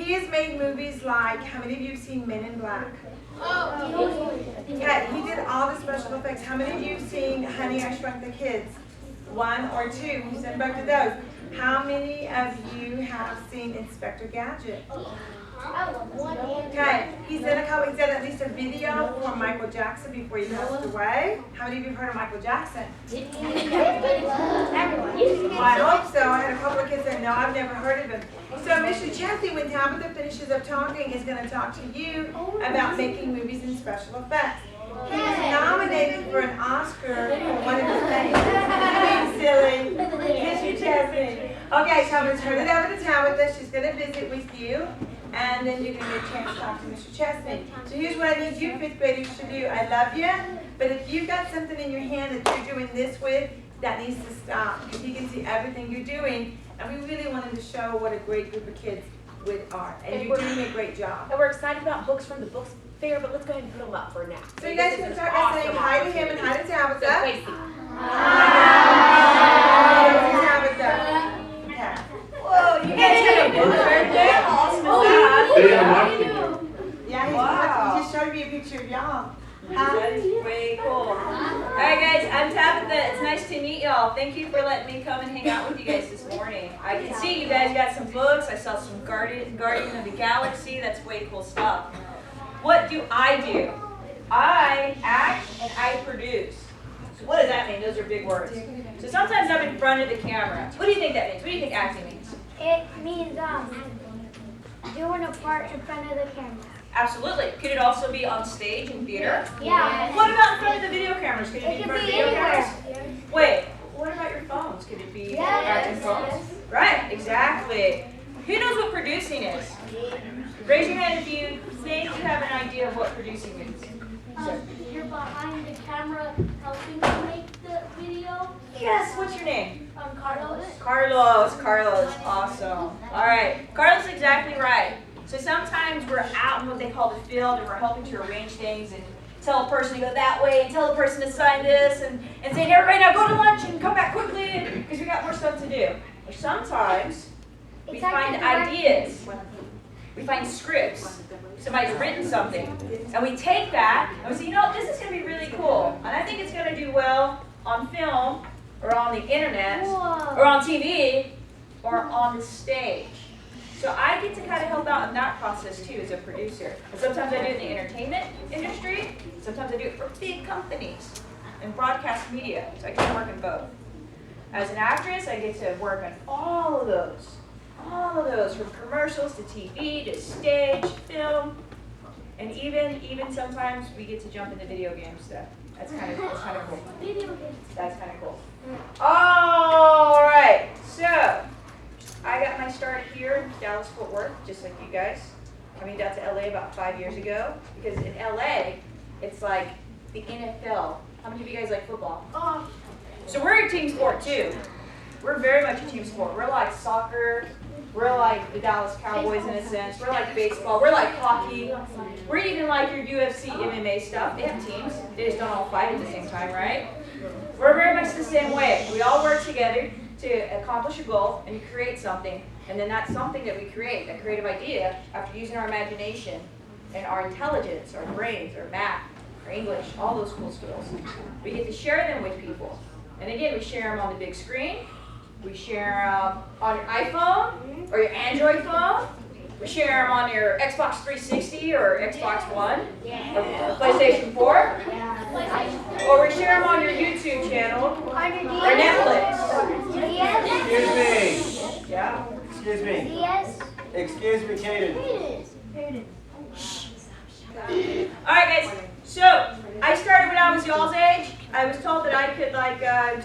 he has made movies like, how many of you have seen Men in Black? Okay, he did all the special effects. How many of you have seen Honey, I Shrunk the Kids? 1 or 2. He's done both of those. How many of you have seen Inspector Gadget? Okay, he's done at least a video for Michael Jackson before he passed away. How many of you have heard of Michael Jackson? Well, I hope so. I had a couple of kids that no, I've never heard of him. So Mr. Chesney, when Tabitha finishes up talking, is going to talk to you about making movies and special effects. He was nominated for an Oscar for one of his things. Being silly. Mr. Chesney. Okay, so I'm going to turn it over to Tabitha. She's going to visit with you. And then you're going to get a chance to talk to Mr. Chesney. So here's what I need you 5th graders to do. I love you, but if you've got something in your hand that you're doing this with, that needs to stop. Because he can see everything you're doing. And we really wanted to show what a great group of kids with are. And you're doing a great job. And we're excited about books from the book fair, but let's go ahead and put them up for now. So you guys can start by saying hi to him and hi to Tabitha. Hi. Tabitha. Okay. Whoa, you guys have a book right there? Awesome. Yeah, he just showed me a picture of y'all. That's way cool. Alright guys, I'm Tabitha. It's nice to meet y'all. Thank you for letting me come and hang out with you guys this morning. I can see you guys got some books. I saw some Guardian of the Galaxy. That's way cool stuff. What do? I act and I produce. So what does that mean? Those are big words. So sometimes I'm in front of the camera. What do you think that means? What do you think acting means? It means doing a part in front of the camera. Absolutely. Could it also be on stage in theater? Yeah. What about in front of the video cameras? Could it be in front of video cameras? Anywhere. Wait, what about your phones? Could it be acting phones? Yes. Right, exactly. Who knows what producing is? Raise your hand if you think you have an idea of what producing means. You're behind the camera helping to make the video. Yes, what's your name? Carlos. Carlos, awesome. All right, Carlos is exactly right. So sometimes we're out in what they call the field and we're helping to arrange things and tell a person to go that way and tell a person to sign this and saying, everybody now go to lunch and come back quickly because we got more stuff to do. Or sometimes we find ideas. We find scripts. Somebody's written something. And we take that and we say, you know, this is going to be really cool. And I think it's going to do well on film or on the internet or on TV or on the stage. So I get to kind of help out in that process too as a producer. And sometimes I do it in the entertainment industry. Sometimes I do it for big companies and broadcast media. So I get to work in both. As an actress, I get to work on all of those. All of those, from commercials to TV to stage, film, and even sometimes we get to jump into video game stuff. That's kind of cool. That's kind of cool. All right, so I got my start here in Dallas, Fort Worth, just like you guys. I moved out to LA about 5 years ago because in LA, it's like the NFL. How many of you guys like football? So we're a team sport too. We're very much a team sport. We're like soccer. We're like the Dallas Cowboys in a sense. We're like baseball. We're like hockey. We're even like your UFC, MMA stuff. They have teams. They just don't all fight at the same time, right? We're very much the same way. We all work together to accomplish a goal and to create something. And then that's something that we create, that creative idea, after using our imagination and our intelligence, our brains, our math, our English, all those cool skills. We get to share them with people. And again, we share them on the big screen. We share them on your iPhone or your Android phone. We share them on your Xbox 360 or Xbox One or PlayStation 4. Or we share them on your YouTube channel or Netflix. Excuse me. Yeah. Excuse me. Excuse me, Kaden. All right, guys. So I started when I was y'all's age. I was told that I could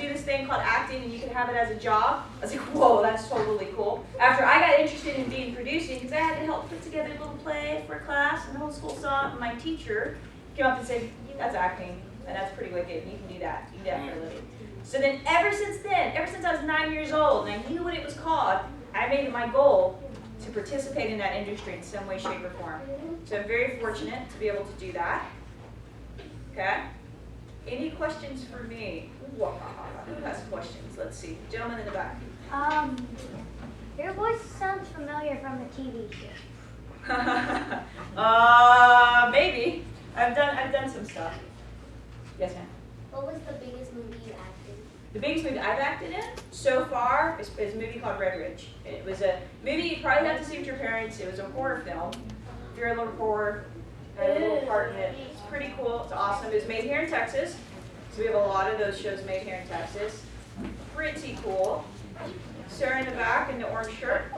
do this thing called acting and you can have it as a job. I was like, whoa, that's totally cool. After I got interested in being producing, because I had to help put together a little play for a class and the whole school saw it, and my teacher came up and said, that's acting, and that's pretty wicked, and you can do that. You can do that for a living. So then ever since I was 9 years old and I knew what it was called, I made it my goal to participate in that industry in some way, shape, or form. So I'm very fortunate to be able to do that. Okay? Any questions for me? Who has questions? Let's see. Gentleman in the back. Your voice sounds familiar from a TV show. Maybe. I've done some stuff. Yes, ma'am. What was the biggest movie you acted? The biggest movie I've acted in so far is a movie called Red Ridge. It was a movie you probably have to see with your parents. It was a horror film. If you're a little horror, I had a little part in it. It's pretty cool. It's awesome. It was made here in Texas. So we have a lot of those shows made here in Texas. Pretty cool. Sarah in the back in the orange shirt.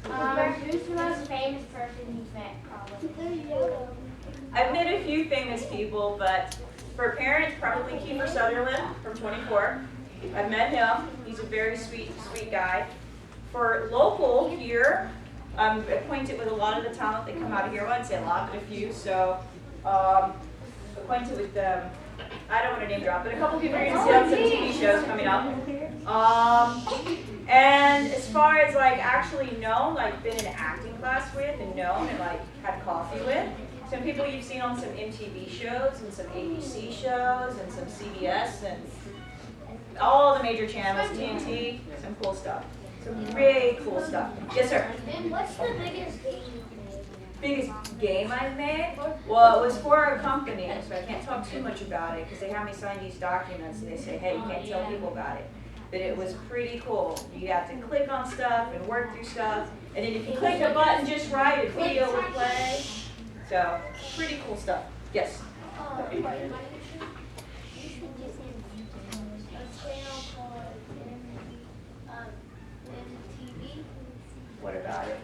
Who's the most famous person you've met, probably? I've met a few famous people, but for parents, probably Kiefer Sutherland from 24. I've met him. He's a very sweet guy. For local here, I'm acquainted with a lot of the talent that come out of here. Well, I'd say a lot, but a few. So, acquainted with them. I don't want to name drop, but a couple people are going to see on some TV shows coming up. And as far as like actually known, like been in acting class with and known and like had coffee with, some people you've seen on some MTV shows and some ABC shows and some CBS and all the major channels, TNT, some cool stuff. Some really cool stuff. Yes, sir? And what's the biggest game you've made? Biggest game I've made? Well, it was for a company, so I can't talk too much about it because they have me sign these documents and they say, hey, you can't tell people about it. But it was pretty cool. You have to click on stuff and work through stuff, and then if you click a button just right, a video will play. So, pretty cool stuff. Yes? What about it?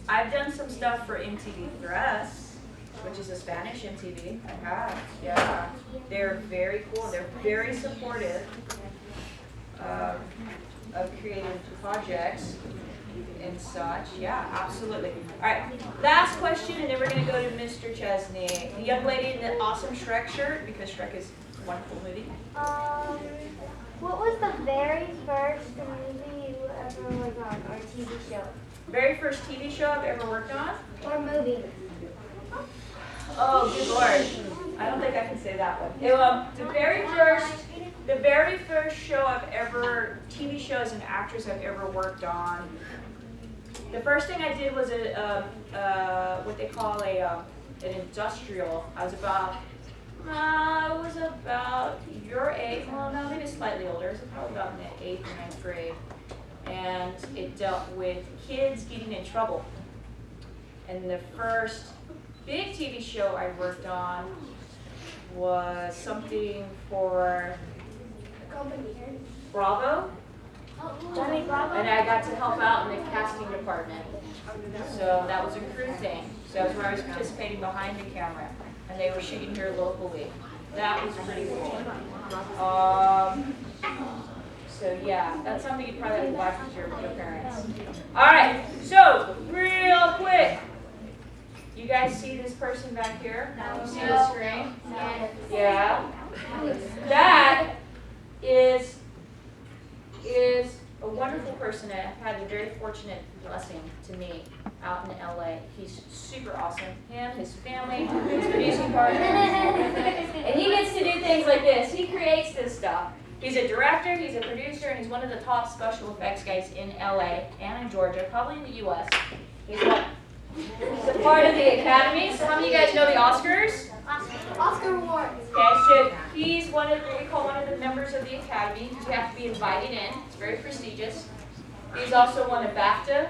I've done some stuff for MTV Press, which is a Spanish MTV. I have, yeah. They're very cool. They're very supportive of creative projects and such. Yeah, absolutely. All right, last question, and then we're going to go to Mr. Chesney. The young lady in the awesome Shrek shirt, because Shrek is a wonderful movie. What was the very first movie you ever was on, or TV show? Very first TV show I've ever worked on? Or movie? Oh, good Lord. I don't think I can say that one. The very first show I've ever, TV show as an actress I've ever worked on, the first thing I did was what they call an industrial. I was about your age, well, no, maybe slightly older. I was probably about in the 8th or 9th grade. And it dealt with kids getting in trouble. And the first big TV show I worked on was something for Bravo. Johnny Bravo? And I got to help out in the casting department. So that was a crew thing. So that's where I was participating behind the camera. And they were shooting here locally. That was pretty cool. So yeah, that's something you probably have to watch with your parents. All right, so real quick. You guys see this person back here? You see the screen? Yeah. That is a wonderful person that I've had a very fortunate blessing to meet out in LA. He's super awesome. Him, his family, his producing partner. And he gets to do things like this. He creates this stuff. He's a director, he's a producer, and he's one of the top special effects guys in LA and in Georgia, probably in the US. He's a part of the Academy. So how many of you guys know the Oscars? Oscar Awards. Okay, so he's what we call one of the members of the Academy. You have to be invited in. It's very prestigious. He's also won a BAFTA,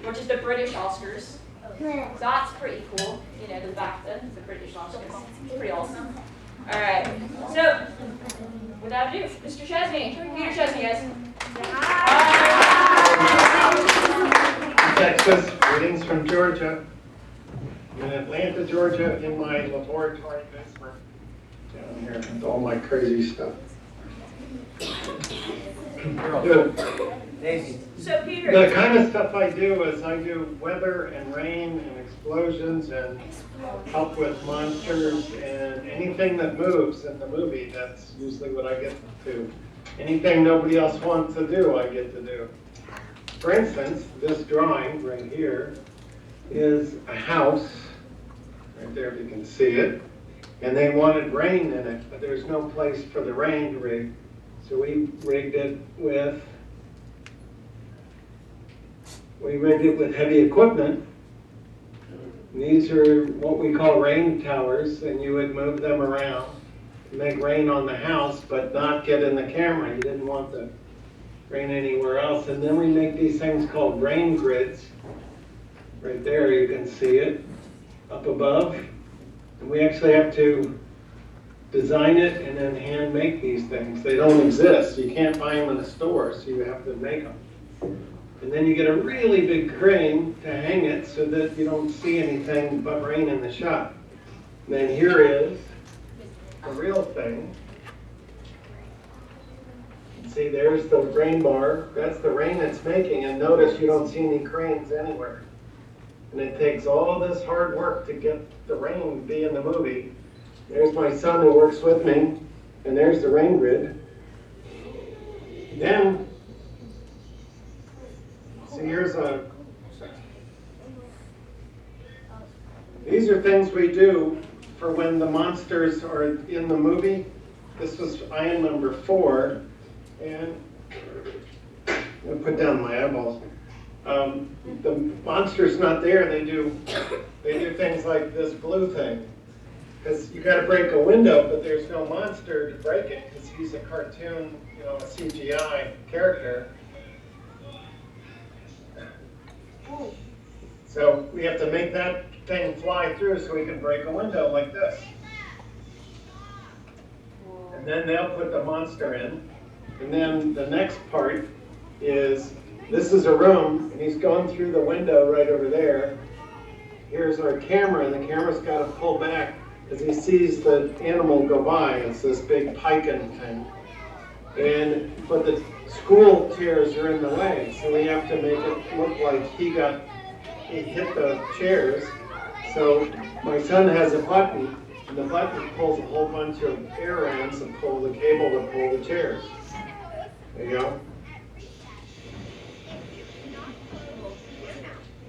which is the British Oscars. So that's pretty cool. You know, the BAFTA, the British Oscars. It's pretty awesome. All right. So, without ado, Mr. Chesney, Peter Chesney, guys. Texas, greetings from Georgia. I'm in Atlanta, Georgia, in my laboratory basement down here with all my crazy stuff. So, Peter. The kind of stuff I do is I do weather and rain and explosions and help with monsters and anything that moves in the movie. That's usually what I get to. Anything nobody else wants to do, I get to do. For instance, this drawing right here is a house, right there if you can see it, and they wanted rain in it, but there's no place for the rain to rig. So we rigged it with we rigged it with heavy equipment. And these are what we call rain towers, and you would move them around to make rain on the house, but not get in the camera. You didn't want the rain anywhere else. And then we make these things called rain grids. Right there, you can see it up above. And we actually have to design it and then hand make these things. They don't exist. You can't buy them in the store, so you have to make them. And then you get a really big crane to hang it so that you don't see anything but rain in the shot. And then here is the real thing. See, there's the rain bar. That's the rain it's making. And notice you don't see any cranes anywhere. And it takes all this hard work to get the rain to be in the movie. There's my son who works with me. And there's the rain grid. Then, see, these are things we do for when the monsters are in the movie. This was iron number 4. And I'll put down my eyeballs. The monster's not there. They do things like this blue thing. Because you got to break a window, but there's no monster to break it because he's a cartoon, a CGI character. So we have to make that thing fly through so we can break a window like this. And then they'll put the monster in. And then the next part is, this is a room, and he's going through the window right over there. Here's our camera, and the camera's got to pull back as he sees the animal go by. It's this big piken thing. But the school chairs are in the way, so we have to make it look like he hit the chairs. So my son has a button, and the button pulls a whole bunch of air ramps and pull the cable to pull the chairs. There you go.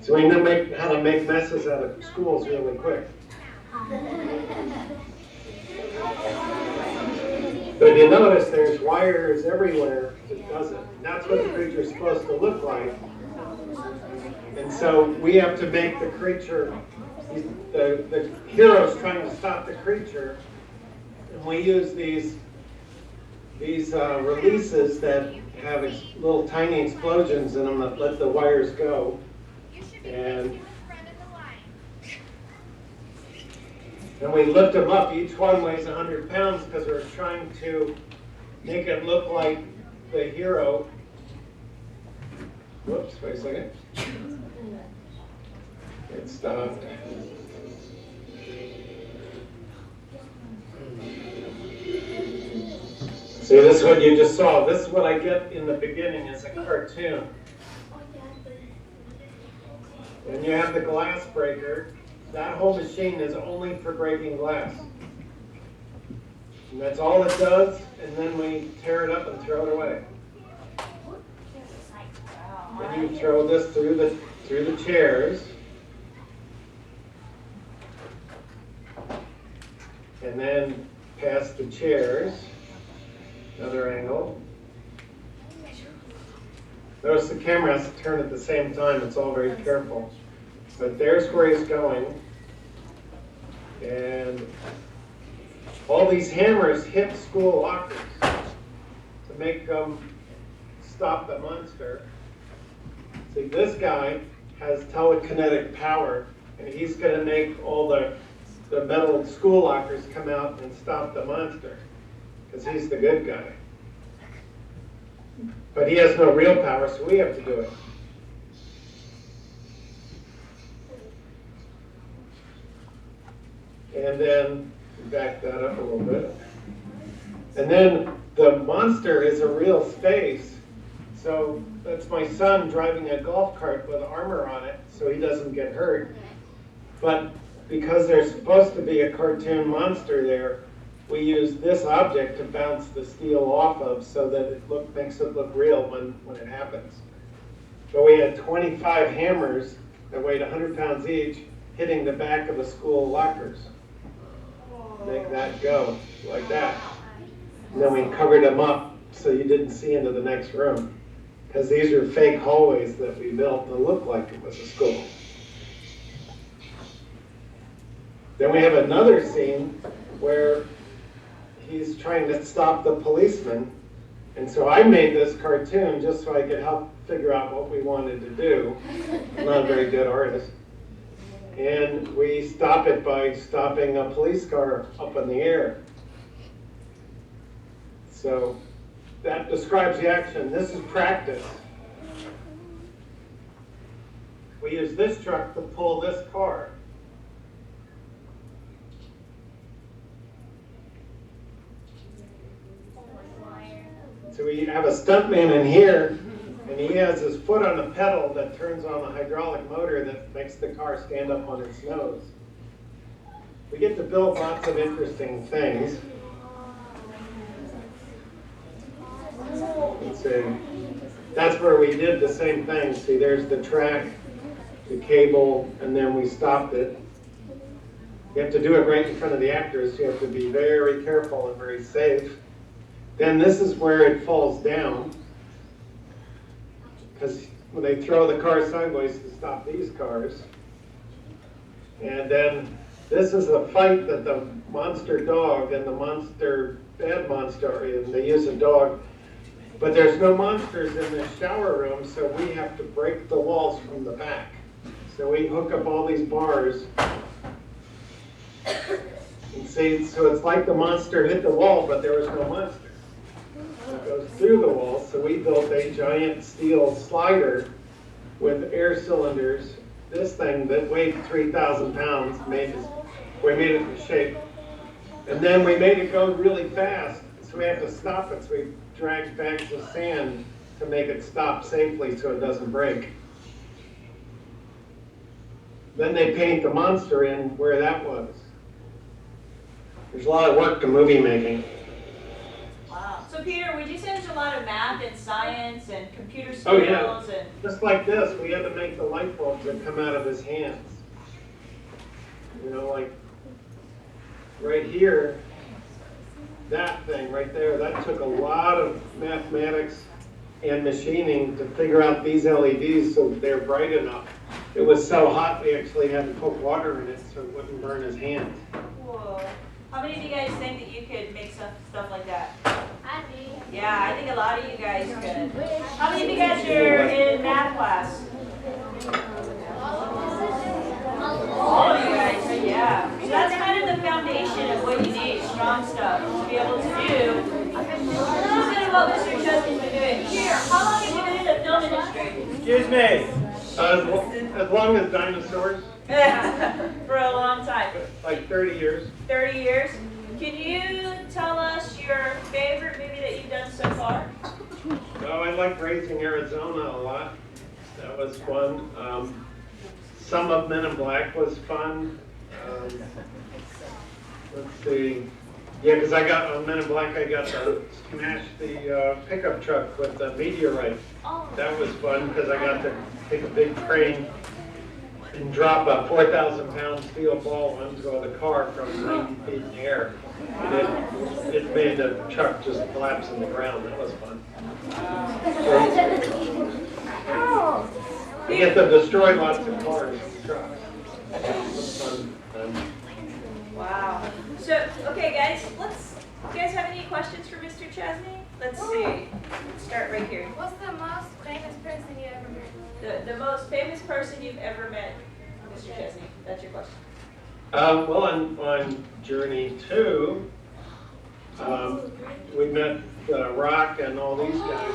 So we know how to make messes out of schools really quick. But if you notice, there's wires everywhere that does it. And that's what the creature's supposed to look like. And so we have to make the creature, the hero's trying to stop the creature, and we use these releases that have little tiny explosions in them that let the wires go. And we lift them up. Each one weighs 100 pounds because we're trying to make it look like the hero. Whoops, wait a second. It stopped. See, this is what you just saw. This is what I get in the beginning as a cartoon. When you have the glass breaker, that whole machine is only for breaking glass. And that's all it does, and then we tear it up and throw it away. Then you throw this through the chairs. And then past the chairs. Another angle. Notice the camera has to turn at the same time. It's all very careful. But there's where he's going. And all these hammers hit school lockers to make them stop the monster. See, this guy has telekinetic power, and he's going to make all the metal school lockers come out and stop the monster, because he's the good guy. But he has no real power, so we have to do it. And then back that up a little bit. And then the monster is a real space. So that's my son driving a golf cart with armor on it so he doesn't get hurt. But because there's supposed to be a cartoon monster there, we use this object to bounce the steel off of so that it makes it look real when it happens. So we had 25 hammers that weighed 100 pounds each hitting the back of the school lockers. Make that go like that. And then we covered them up so you didn't see into the next room. because these are fake hallways that we built that look like it was a school. Then we have another scene where he's trying to stop the policeman. And so I made this cartoon just so I could help figure out what we wanted to do. I'm not a very good artist. And we stop it by stopping a police car up in the air. So that describes the action. This is practice. We use this truck to pull this car. So we have a stuntman in here, and he has his foot on a pedal that turns on a hydraulic motor that makes the car stand up on its nose. We get to build lots of interesting things. Let's see. That's where we did the same thing. See, there's the track, the cable, and then we stopped it. You have to do it right in front of the actors. You have to be very careful and very safe. Then this is where it falls down, because when they throw the car sideways to stop these cars. And then this is a fight that the monster dog and the bad monster are in. They use a dog, but there's no monsters in the shower room, so we have to break the walls from the back. So we hook up all these bars. And see, so it's like the monster hit the wall, but there was no monster. It goes through the wall, so we built a giant steel slider with air cylinders. This thing that weighed 3,000 pounds, we made it in shape. And then we made it go really fast, so we have to stop it. So we dragged bags of sand to make it stop safely so it doesn't break. Then they paint the monster in where that was. There's a lot of work to movie making. Wow. So Peter, would you say there's a lot of math and science and computer skills? Oh, yeah. And Just like this, we had to make the light bulbs that come out of his hands. You know, like right here, that thing right there, that took a lot of mathematics and machining to figure out these LEDs so they're bright enough. It was so hot we actually had to put water in it so it wouldn't burn his hands. whoa. How many of you guys think that you could make stuff like that? I do. Yeah, I think a lot of you guys could. How many of you guys are in math class? All of you guys, yeah. So that's kind of the foundation of what you need, strong stuff, to be able to do. This is what Mr. Chesney's been doing. Here, how long have you been in the film industry? Excuse me. As long as dinosaurs, For a long time. like 30 years. 30 years. Can you tell us your favorite movie that you've done so far? Oh, I like Raising Arizona a lot. That was fun. Some of Men in Black was fun. Let's see. Yeah, because I got on Men in Black, I got to smash the pickup truck with the meteorite. That was fun because I got to take a big crane and drop a 4,000-pound steel ball onto the car from 90 feet in the air. And it made the truck just collapse in the ground. That was fun. You get to destroy lots of cars and trucks. It was fun. Wow. So, okay guys, you guys have any questions for Mr. Chesney? Let's see. Let's start right here. What's the most famous person you ever met? The most famous person you've ever met, Mr. Chesney. That's your question. Well, on Journey 2, we met Rock and all these guys.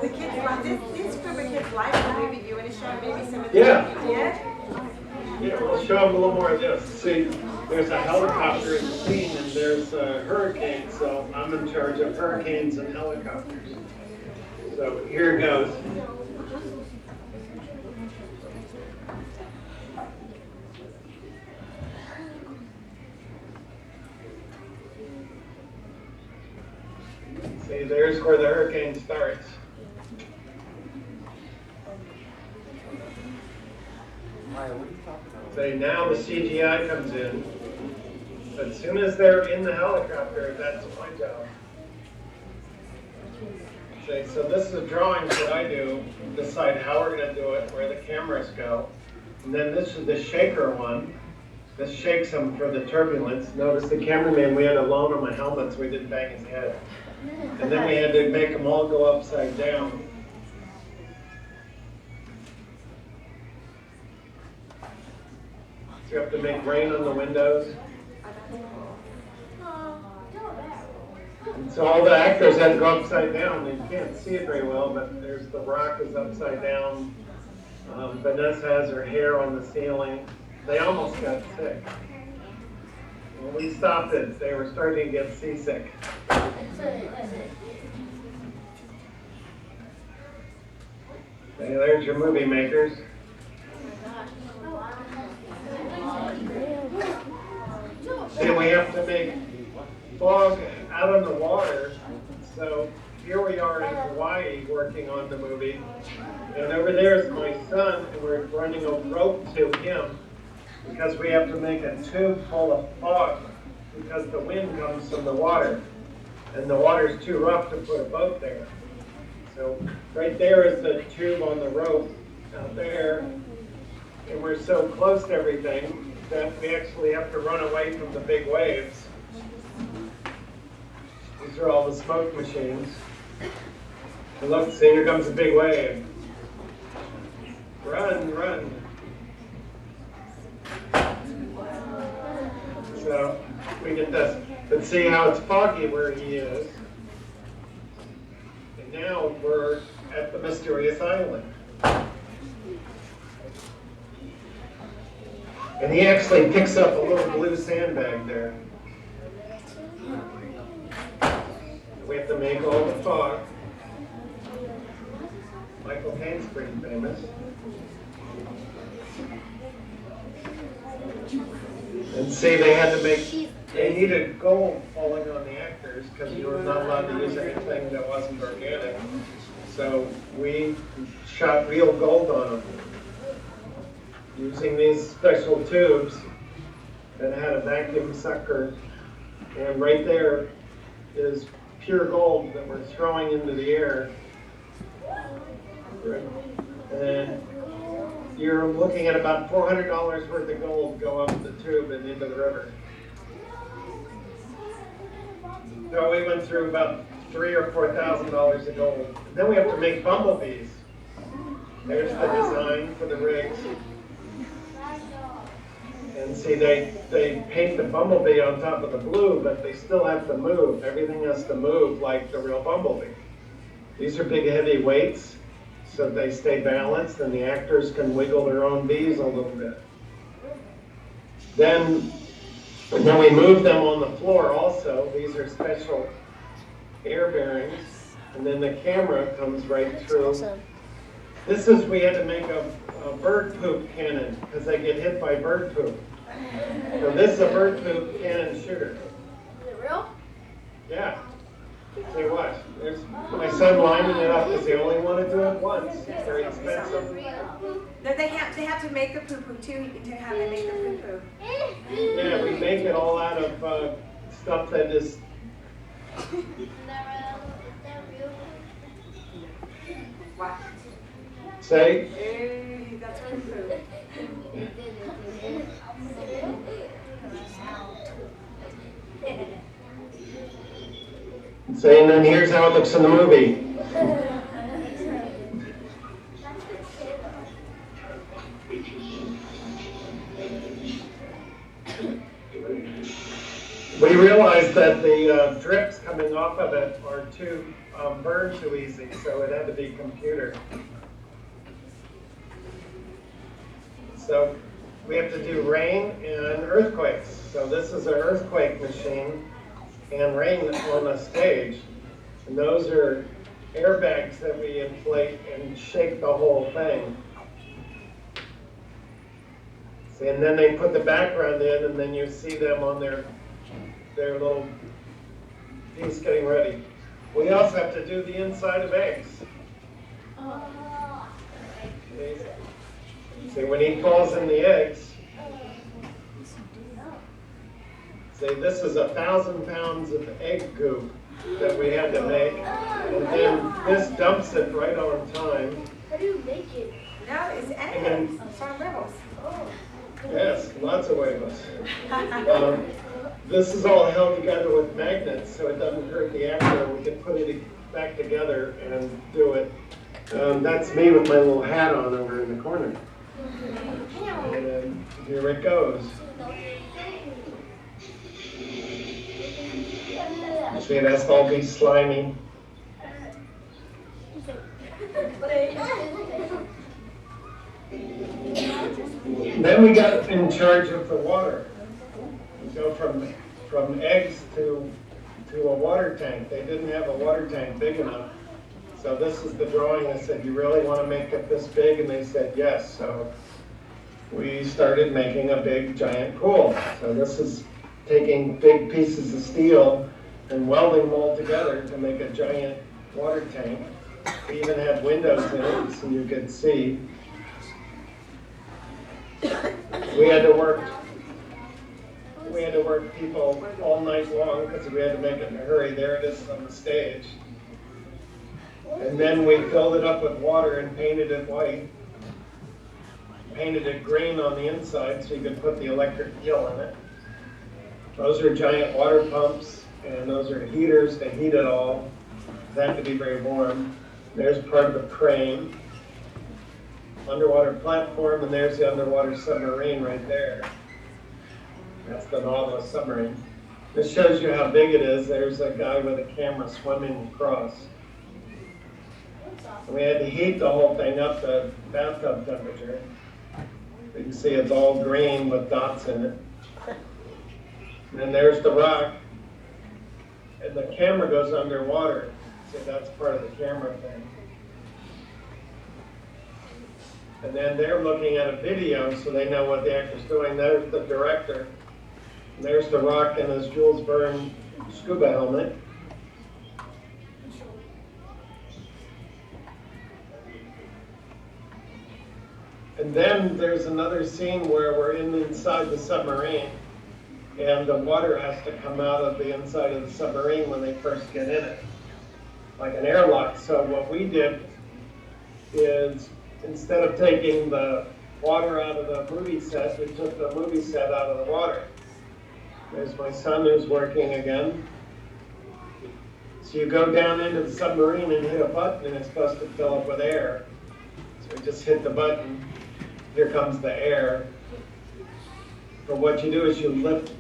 The kids like this group of kids like the movie. Do you want to show maybe some of the Yeah. Yeah? Yeah, we'll show them a little more of this. See, there's a helicopter in the scene and there's a hurricane, so I'm in charge of hurricanes and helicopters. So here it goes. See, there's where the hurricane starts. Maya, what are you talking about? So now the CGI comes in. But as soon as they're in the helicopter, that's my job. So this is the drawings that I do, decide how we're going to do it, where the cameras go. And then this is the shaker one. This shakes him for the turbulence. Notice the cameraman, we had a loan on my helmet so we didn't bang his head. And then we had to make them all go upside down. So you have to make rain on the windows. And so all the actors had to go upside down. You can't see it very well, but there's the rock is upside down. Vanessa has her hair on the ceiling. They almost got sick. When we stopped it, they were starting to get seasick. Okay, there's your movie makers. Then we have to make fog out on the water. So here we are in Hawaii working on the movie. And over there is my son, and we're running a rope to him because we have to make a tube full of fog because the wind comes from the water. And the water's too rough to put a boat there. So right there is the tube on the rope out there. And we're so close to everything that we actually have to run away from the big waves. These are all the smoke machines. And look, see, here comes a big wave. Run, run. So we get this. But see how it's foggy where he is. And now we're at the mysterious island. And he actually picks up a little blue sandbag there. We have to make all the fog. Michael Caine's pretty famous. And see, they needed gold falling on the actors because you were not allowed to use anything that wasn't organic. So we shot real gold on them using these special tubes that had a vacuum sucker. And right there is pure gold that we're throwing into the air. And you're looking at about $400 worth of gold go up the tube and into the river. So we went through about $3,000 or $4,000 of gold. And then we have to make bumblebees. There's the design for the rigs. And see, they paint the bumblebee on top of the blue, but they still have to move. Everything has to move like the real bumblebee. These are big, heavy weights, so they stay balanced, and the actors can wiggle their own bees a little bit. Then we move them on the floor also. These are special air bearings, and then the camera comes right through. This is, we had to make a bird poop cannon because they get hit by bird poop. So this is a bird poop cannon shooter. Is it real? Yeah. See what? There's my son lining it up because they only want to do it once. It's very expensive. No, they have to make the poo-poo too, to have them make the poo-poo. Yeah, we make it all out of stuff that is. What? Say? Hey, that's poo-poo. Say, and then here's how it looks in the movie. We realized that the drips coming off of it are too burn too easy, so it had to be computer. So we have to do rain and earthquakes. So this is an earthquake machine and rain on a stage. And those are airbags that we inflate and shake the whole thing. See, and then they put the background in, and then you see them on their little piece getting ready. We also have to do the inside of eggs. See, when he falls in the eggs, say this is 1,000 pounds of egg goop that we had to make. And then this dumps it right on time. How do you make it? No, it's eggs from Rebels. Yes, lots of huevos. This is all held together with magnets so it doesn't hurt the actor. We can put it back together and do it. That's me with my little hat on over in the corner. And then here it goes. You see, that's all be slimy. Then we got in charge of the water. We go from eggs to a water tank. They didn't have a water tank big enough. So this is the drawing. I said, you really want to make it this big? And they said, yes. So we started making a big, giant pool. So this is taking big pieces of steel and welding them all together to make a giant water tank. We even had windows in it so you could see. We had to work people all night long because we had to make it in a hurry. There it is on the stage. And then we filled it up with water and painted it white. Painted it green on the inside so you could put the electric eel in it. Those are giant water pumps, and those are heaters to heat it all. It had to be very warm. There's part of the crane. Underwater platform, and there's the underwater submarine right there. That's the Nautilus submarine. This shows you how big it is. There's a guy with a camera swimming across. And we had to heat the whole thing up to bathtub temperature. You can see it's all green with dots in it. And then there's the rock. And the camera goes underwater. See, that's part of the camera thing. And then they're looking at a video so they know what the actor's doing. There's the director. And there's the rock in his Jules Verne scuba helmet. And then there's another scene where we're inside the submarine, and the water has to come out of the inside of the submarine when they first get in it, like an airlock. So what we did is, instead of taking the water out of the movie set, we took the movie set out of the water. There's my son who's working again. So you go down into the submarine and hit a button, and it's supposed to fill up with air. So we just hit the button. Here comes the air. But what you do is you lift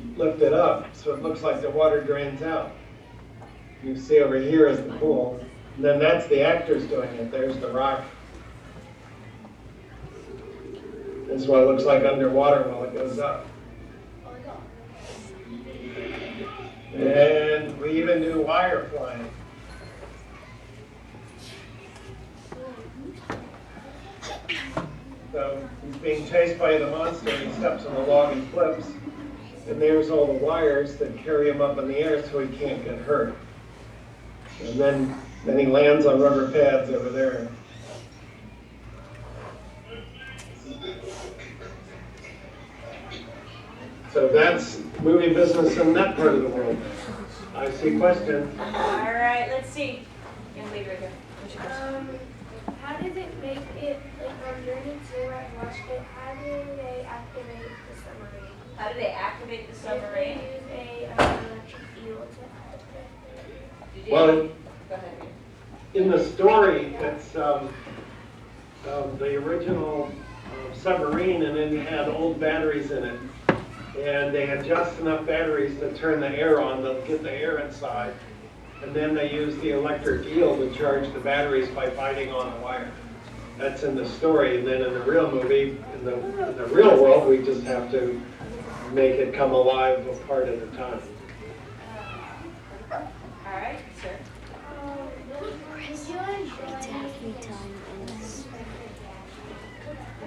it up so it looks like the water drains out. You see over here is the pool. And then that's the actors doing it. There's the rock. This is what it looks like underwater while it goes up. And we even do wire flying. So he's being chased by the monster, he steps on the log and flips, and there's all the wires that carry him up in the air so he can't get hurt. And then he lands on rubber pads over there. So that's movie business in that part of the world. I see questions. All right, let's see. Young lady right here. What's your question? How did it make it, like on Journey 2 I watched it, how did they activate the submarine? How do they activate the submarine? Did they use a electric eel to activate? Did you? Well, Go ahead. in the story, it's the original submarine, and then you had old batteries in it. And they had just enough batteries to turn the air on, to get the air inside. And then they used the electric eel to charge the batteries by biting on the wire. That's in the story. And then in the real movie, in the real world, we just have to make it come alive a part at a time. All right, sir.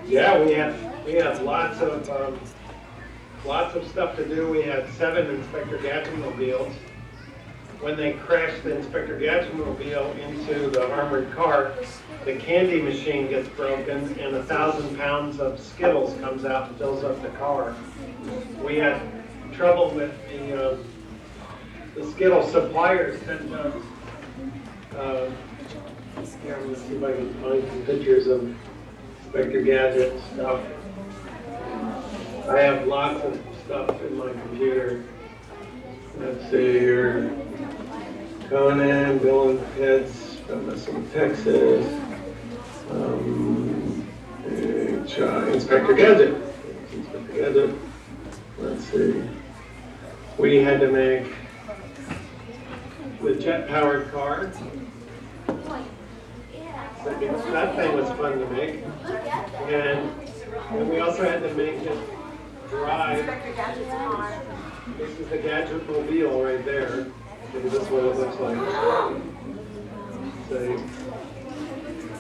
Yeah, we had lots of stuff to do. We had 7 Inspector Gadget mobiles. When they crashed the Inspector Gadget mobile into the armored car, the candy machine gets broken and 1,000 pounds of Skittles comes out and fills up the car. We had trouble with the Skittles suppliers sent us. Here, let's see if I can find some pictures of Inspector Gadget stuff. I have lots of stuff in my computer. Let's see here. Conan, Bill and Ted's from Missing Texas. Inspector Gadget. Inspector Gadget. Let's see. We had to make the jet-powered car. That thing was fun to make. And we also had to make it drive. This is the Gadget Mobile right there. This is what it looks like. See.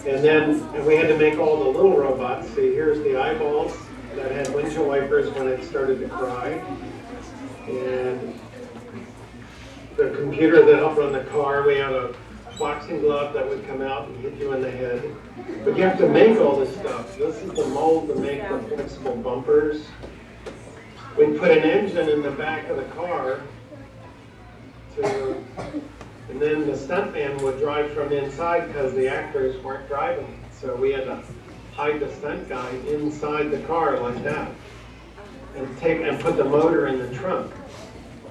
And we had to make all the little robots. See, here's the eyeballs that had windshield wipers when it started to cry. And the computer that helped run the car, we had a boxing glove that would come out and hit you in the head. But you have to make all this stuff. This is the mold to make the flexible bumpers. We put an engine in the back of the car and then the stuntman would drive from inside because the actors weren't driving. So we had to hide the stunt guy inside the car like that and put the motor in the trunk,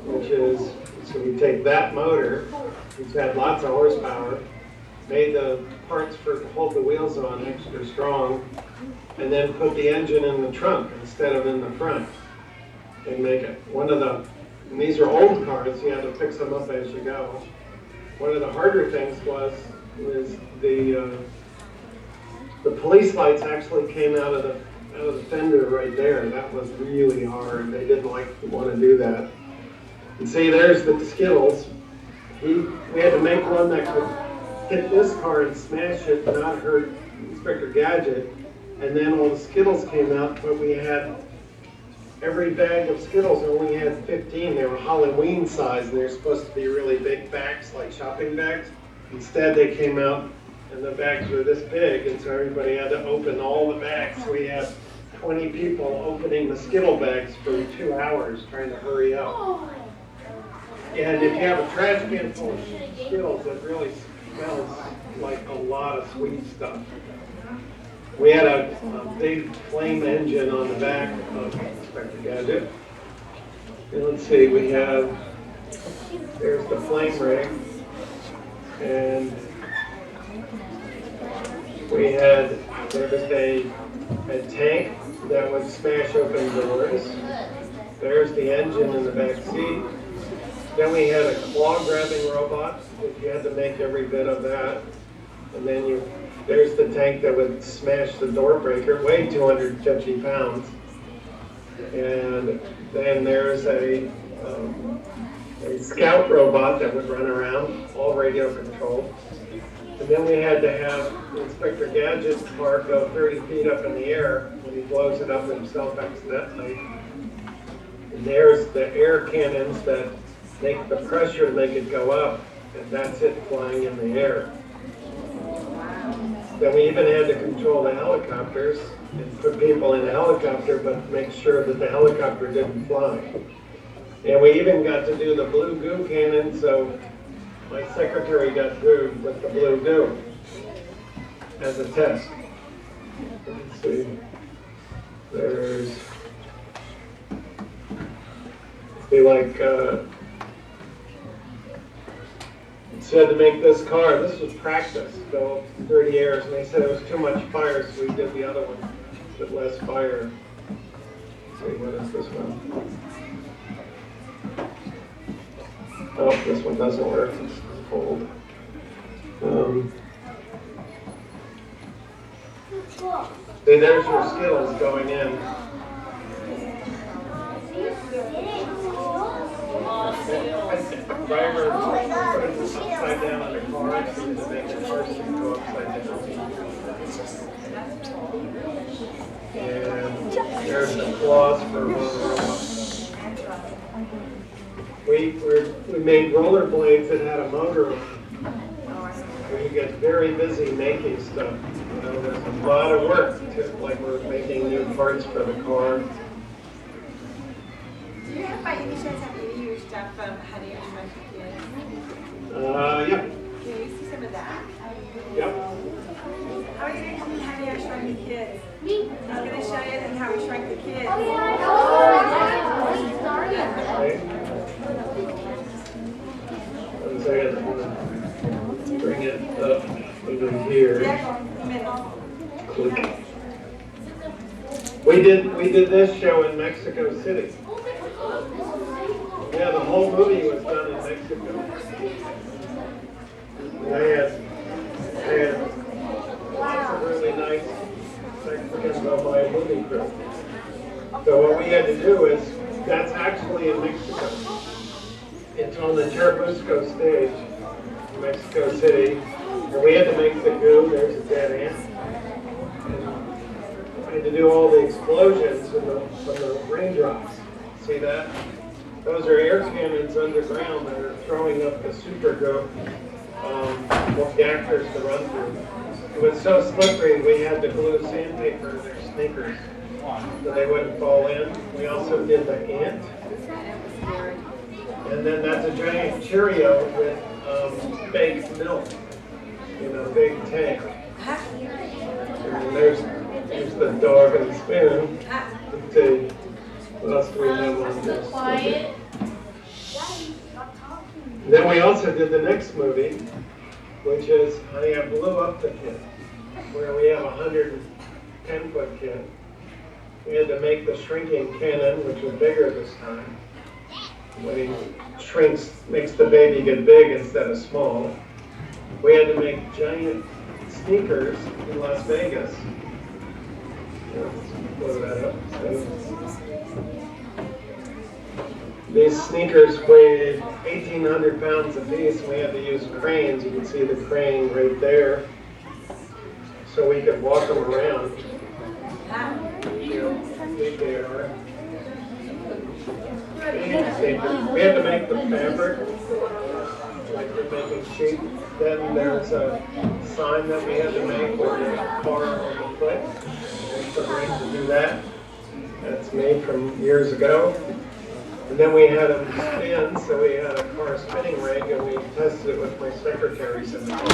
so we take that motor, which had lots of horsepower, made the parts to hold the wheels on extra strong, and then put the engine in the trunk instead of in the front and make it. And these are old cars, you had to fix them up as you go. One of the harder things was the police lights actually came out of the fender right there. That was really hard. They didn't want to do that. And see, there's the Skittles. We had to make one that could hit this car and smash it, not hurt Inspector Gadget. And then all the Skittles came out, but we had every bag of Skittles only had 15. They were Halloween size, and they're supposed to be really big bags, like shopping bags. Instead, they came out, and the bags were this big, and so everybody had to open all the bags. So we had 20 people opening the Skittle bags for 2 hours, trying to hurry up. And if you have a trash can full of Skittles, it really smells like a lot of sweet stuff. We had a big flame engine on the back of Inspector Gadget. And let's see, there's the flame rig. And there was a tank that would smash open doors. There's the engine in the back seat. Then we had a claw-grabbing robot, which you had to make every bit of that. And then there's the tank that would smash the door breaker, weighed 250 pounds. And then there's a scout robot that would run around, all radio controlled. And then we had to have Inspector Gadget's car go 30 feet up in the air when he blows it up himself accidentally. And there's the air cannons that make the pressure to make it go up, and that's it flying in the air. Then we even had to control the helicopters and put people in the helicopter, but make sure that the helicopter didn't fly. And we even got to do the blue goo cannon, so my secretary got booed with the blue goo as a test. Let's see. Said to make this car, this was practice, so 30 years, and they said it was too much fire, so we did the other one with less fire. Let's see, what is this one? Oh, this one doesn't work, it's cold. See, there's your Skittles going in. Driver put it upside down on the car so to make the car seat go upside down. And there's the claws for roller. We made roller blades that had a motor on them. We get very busy making stuff. There's a lot of work, like we're making new parts for the car. Do you have by any chance have any of your stuff from Honey, I Shrunk the Kids? Yeah. Can we see some of that? Yep. How are you going to see Honey, I Shrunk the Kids? I was going to show you how we shrunk the kids. Oh, yeah, Okay. 1 second. I'm gonna bring it up over here. Yeah, a minute. Click. We did this show in Mexico City. Yeah, the whole movie was done in Mexico. They had lots of really nice Mexicans on my movie crew. So what we had to do is, that's actually in Mexico. It's on the Churubusco stage in Mexico City. And we had to make the goo, there's a dead ant. And we had to do all the explosions from the raindrops. See that? Those are air cannons underground that are throwing up the super goo reactors to run through. It was so slippery, we had to glue sandpaper to their sneakers so they wouldn't fall in. We also did the ant. And then that's a giant Cheerio with baked milk in a big tank. And there's the dog and the spoon. Let's see. What else do we have on this? Quiet. Then we also did the next movie, which is Honey, I Blew Up the Kid, where we have a 110-foot kid. We had to make the shrinking cannon, which was bigger this time. When he shrinks, makes the baby get big instead of small. We had to make giant sneakers in Las Vegas. Let's blow that up. These sneakers weighed 1,800 pounds a piece. We had to use cranes. You can see the crane right there. So we could walk them around. Big they are. We had to make the fabric, like we're making sheep. Then there's a sign that we had to make with a car on the foot. There's the rig to do that. That's made from years ago. And then we had them spin, so we had a car spinning rig, and we tested it with my secretaries in the car.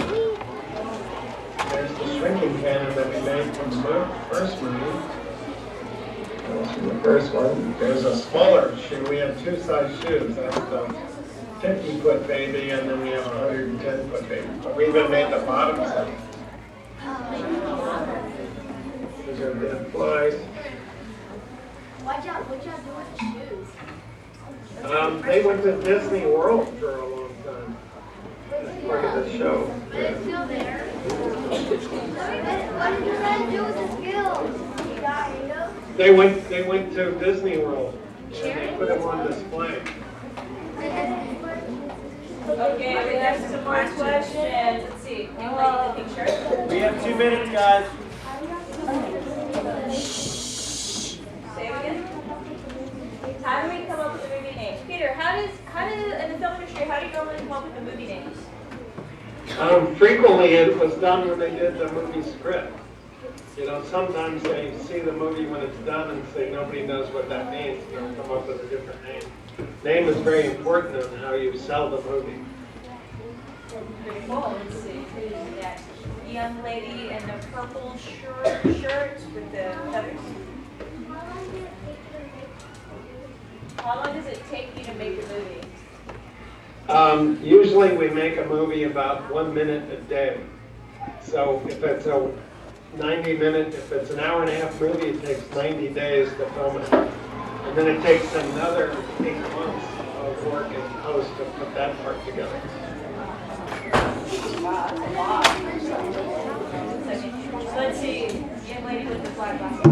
There's the shrinking cannon that we made from the first movie. That was from the first one. There's a smaller shoe. We have two size shoes. That's the 50-foot baby, and then we have a 110-foot baby. But we even made the bottoms up. These are dead flies. What y'all do with the shoes? They went to Disney World for a long time. Look at the show. It's still there. What did you guys do with the skills? They went to Disney World and they put them on display. Okay, we have some more questions. Let's see. Young lady in the pink shirt. We have 2 minutes, guys. Say it again. How do we come up with the movie names? Peter, how do in the film industry, how do you normally come up with the movie names? Frequently it was done when they did the movie script. You know, sometimes they see the movie when it's done and say nobody knows what that means. They'll come up with a different name. Name is very important in how you sell the movie. Pretty cool. Let's see. Who's that young lady in the purple shirts with the feathers? How long does it take you to make a movie? Usually we make a movie about 1 minute a day. So if it's a 90-minute, if it's an hour-and-a-half movie, it takes 90 days to film it. And then it takes another 8 months of work in post to put that part together. Wow, that's a lot. So let's see. Young lady with the black glasses.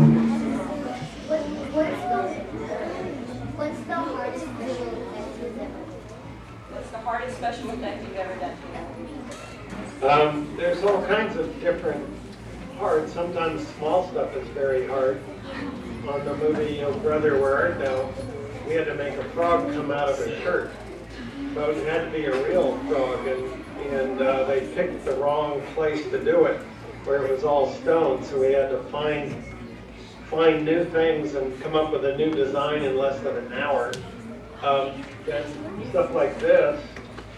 What's the hardest visual effect you've ever done? What's the hardest special effect you've ever done? There's all kinds of different parts. Sometimes small stuff is very hard. On the movie Oh Brother, Where Art Thou, we had to make a frog come out of a shirt. So it had to be a real frog, and they picked the wrong place to do it, where it was all stone. So we had to find new things and come up with a new design in less than an hour. Then stuff like this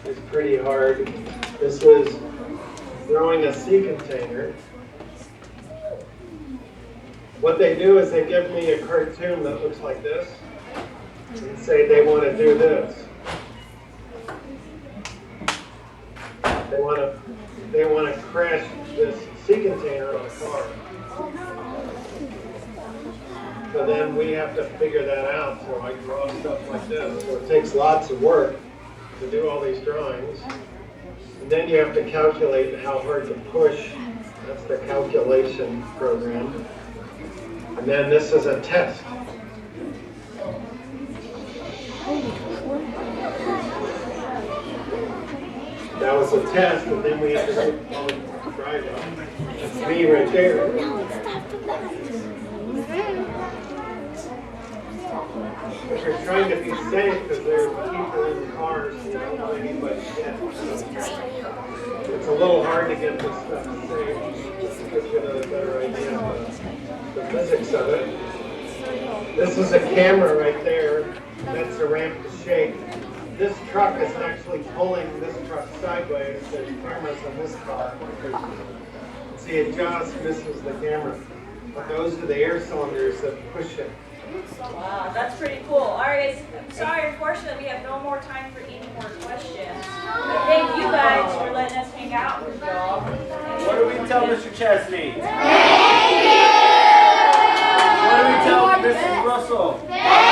is pretty hard. This was throwing a sea container. What they do is they give me a cartoon that looks like this and say they want to do this. They want to crash this sea container on a car. So then we have to figure that out. So I draw stuff like this. So it takes lots of work to do all these drawings. And then you have to calculate how hard to push. That's the calculation program. And then this is a test. That was a test, and then we have to do all the drive up. That's me right there. They're trying to be safe because there are people in the cars who don't want anybody dead. It's a little hard to get this stuff safe. It gives you a better idea of the physics of it. This is a camera right there. That's a ramp to shake. This truck is actually pulling this truck sideways. There's cameras in this car. See, it just misses the camera. But those are the air cylinders that push it. Wow, that's pretty cool. All right, guys. I'm sorry, unfortunately, we have no more time for any more questions. But thank you guys for letting us hang out with y'all. What do we tell Mr. Chesney? Thank you! What do we tell Mrs. Russell? Thank